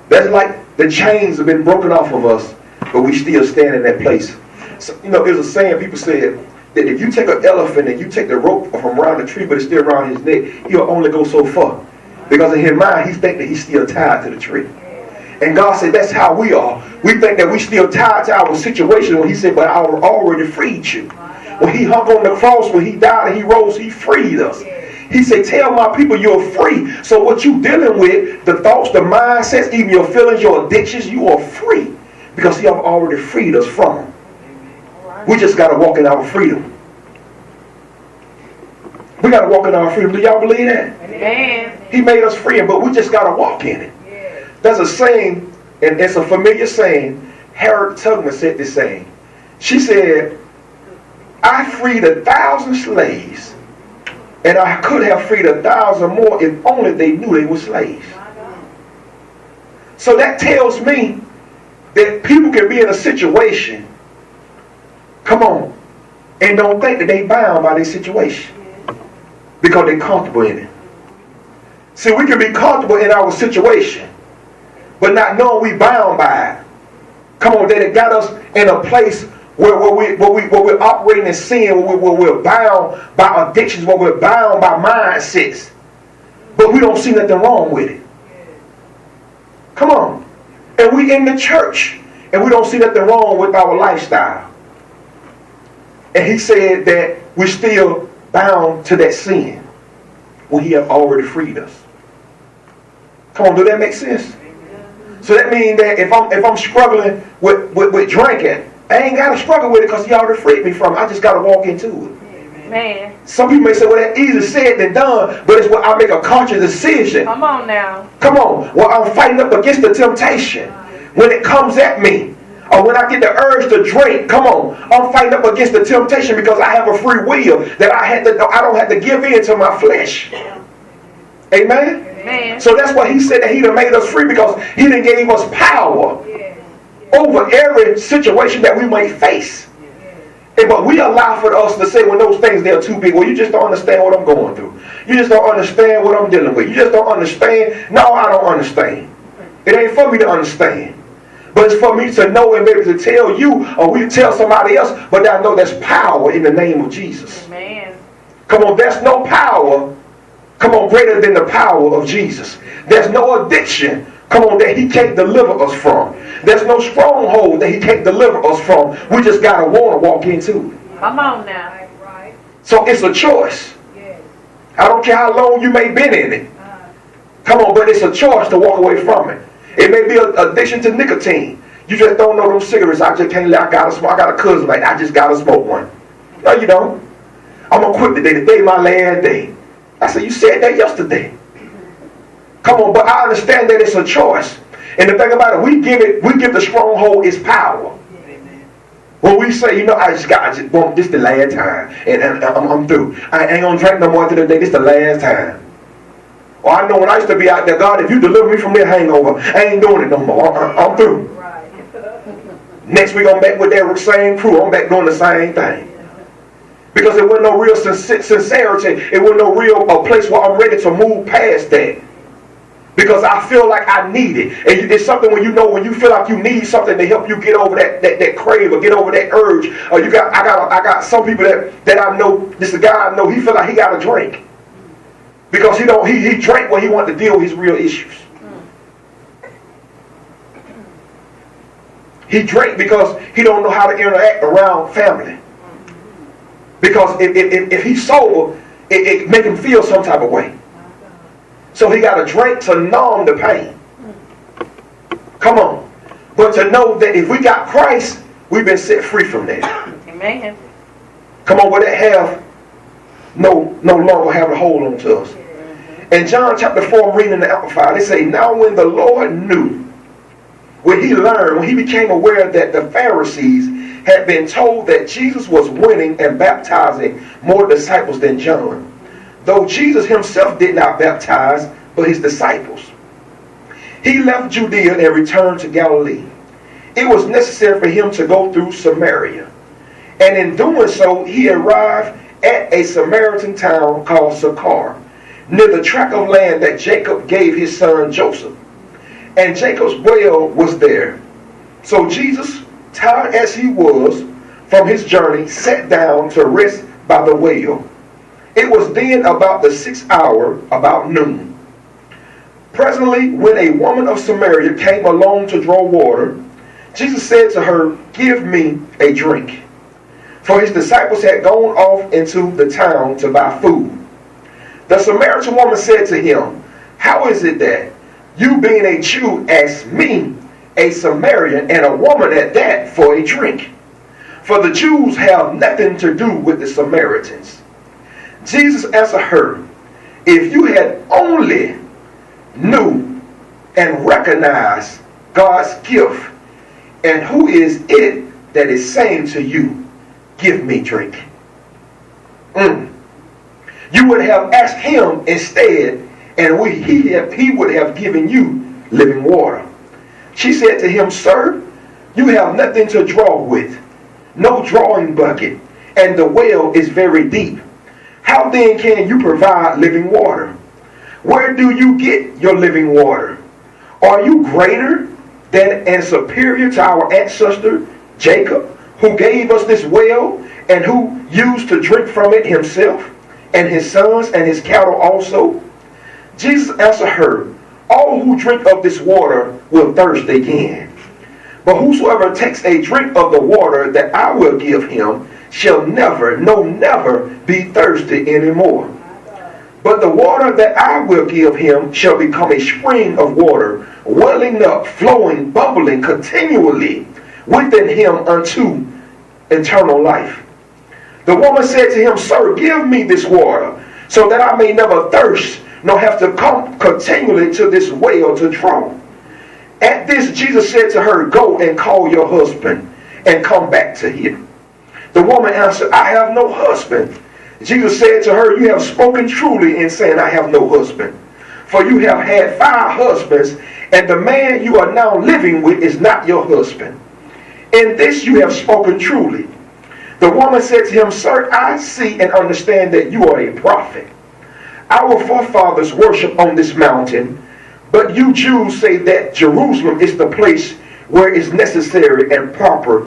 That's like the chains have been broken off of us, but we still stand in that place. So, there's a saying, people said, that if you take an elephant and you take the rope from around the tree, but it's still around his neck, he'll only go so far. Because in his mind, he thinks that he's still tied to the tree. And God said, that's how we are. We think that we still tied to our situation when he said, but I already freed you. When he hung on the cross, when he died and he rose, he freed us. He said, tell my people you're free. So what you dealing with, the thoughts, the mindsets, even your feelings, your addictions, you are free. Because he have already freed us from them. We just got to walk in our freedom. We got to walk in our freedom. Do y'all believe that? Amen. He made us free, but we just got to walk in it. Yeah. There's a saying, and it's a familiar saying. Harriet Tubman said this saying. She said, I freed 1,000 slaves, and I could have freed 1,000 more if only they knew they were slaves. So that tells me that people can be in a situation, come on, and don't think that they bound by their situation because they're comfortable in it. See, we can be comfortable in our situation, but not knowing we bound by it. Come on, that it got us in a place where we're operating in sin, where we're bound by addictions, where we're bound by mindsets, but we don't see nothing wrong with it. Come on. And we in the church, and we don't see nothing wrong with our lifestyle. And he said that we're still bound to that sin when he have already freed us. Come on, do that make sense? So that means that if I'm struggling with drinking, I ain't got to struggle with it because he already freed me from it. I just got to walk into it. Man. Some people may say, well, that's easy said than done, but it's when I make a conscious decision. Come on now. Come on. Well, I'm fighting up against the temptation. When it comes at me, or when I get the urge to drink, come on, I'm fighting up against the temptation because I have a free will that I don't have to give in to my flesh. Amen? Amen. So that's why he said that he done made us free, because he done gave us power over every situation that we may face. But we allow for us to say when those things, they're too big. Well, you just don't understand what I'm going through. You just don't understand what I'm dealing with. You just don't understand. No, I don't understand. It ain't for me to understand. But it's for me to know and be able to tell you, or we tell somebody else, but I know there's power in the name of Jesus. Amen. Come on, there's no power, come on, greater than the power of Jesus. There's no addiction, come on, that he can't deliver us from. There's no stronghold that he can't deliver us from. We just got to want to walk into it. Come on now. So it's a choice. I don't care how long you may have been in it. Come on, but it's a choice to walk away from it. It may be an addiction to nicotine. You just don't know those cigarettes. I just can't let. I gotta smoke. I got a cousin like I just gotta smoke one. No, you don't. I'm gonna quit today. Today my last day. I said, you said that yesterday. Come on, but I understand that it's a choice. And the thing about it, we give the stronghold its power. When we say, this the last time, and I'm through. I ain't gonna drink no more today. This the last time. Or I know when I used to be out there, God, if you deliver me from that hangover, I ain't doing it no more. I'm through. Next week I'm back with that same crew. I'm back doing the same thing. Because there wasn't no real sincerity. It wasn't no real place where I'm ready to move past that. Because I feel like I need it. And it's something when you feel like you need something to help you get over that crave or get over that urge. Or I got some people that I know, this is a guy I know, he feel like he got to drink. Because he drank when he wanted to deal with his real issues. He drank because he don't know how to interact around family. Because if he's sober, it make him feel some type of way. So he got to drink to numb the pain. Come on. But to know that if we got Christ, we've been set free from that. Amen. Come on, but that have no longer have a hold on to us. In John chapter 4, I'm reading in the Amplified, they say, now when the Lord knew, when he became aware that the Pharisees had been told that Jesus was winning and baptizing more disciples than John, though Jesus himself did not baptize, but his disciples, he left Judea and returned to Galilee. It was necessary for him to go through Samaria. And in doing so, he arrived at a Samaritan town called Sychar, near the tract of land that Jacob gave his son Joseph. and Jacob's well was there. So Jesus, tired as he was from his journey, sat down to rest by the well. It was then about the 6th hour, about noon. Presently, when a woman of Samaria came along to draw water, Jesus said to her, "Give me a drink." For his disciples had gone off into the town to buy food. The Samaritan woman said to him, "How is it that you, being a Jew, ask me, a Samaritan, and a woman at that, for a drink? For the Jews have nothing to do with the Samaritans." Jesus answered her, "If you had only knew and recognized God's gift, and who is it that is saying to you, 'Give me drink,' you would have asked him instead, and he would have given you living water." She said to him, "Sir, you have nothing to draw with, no drawing bucket, and the well is very deep. How then can you provide living water? Where do you get your living water? Are you greater than and superior to our ancestor Jacob, who gave us this well, and who used to drink from it himself, and his sons and his cattle also?" Jesus answered her, "All who drink of this water will thirst again. But whosoever takes a drink of the water that I will give him shall never be thirsty anymore. But the water that I will give him shall become a spring of water, welling up, flowing, bubbling continually within him unto eternal life." The woman said to him, "Sir, give me this water, so that I may never thirst, nor have to come continually to this well to draw." At this, Jesus said to her, "Go and call your husband, and come back to him." The woman answered, "I have no husband." Jesus said to her, "You have spoken truly in saying, 'I have no husband.' For you have had 5 husbands, and the man you are now living with is not your husband. In this you have spoken truly." The woman said to him, "Sir, I see and understand that you are a prophet. Our forefathers worship on this mountain, but you Jews say that Jerusalem is the place where it is necessary and proper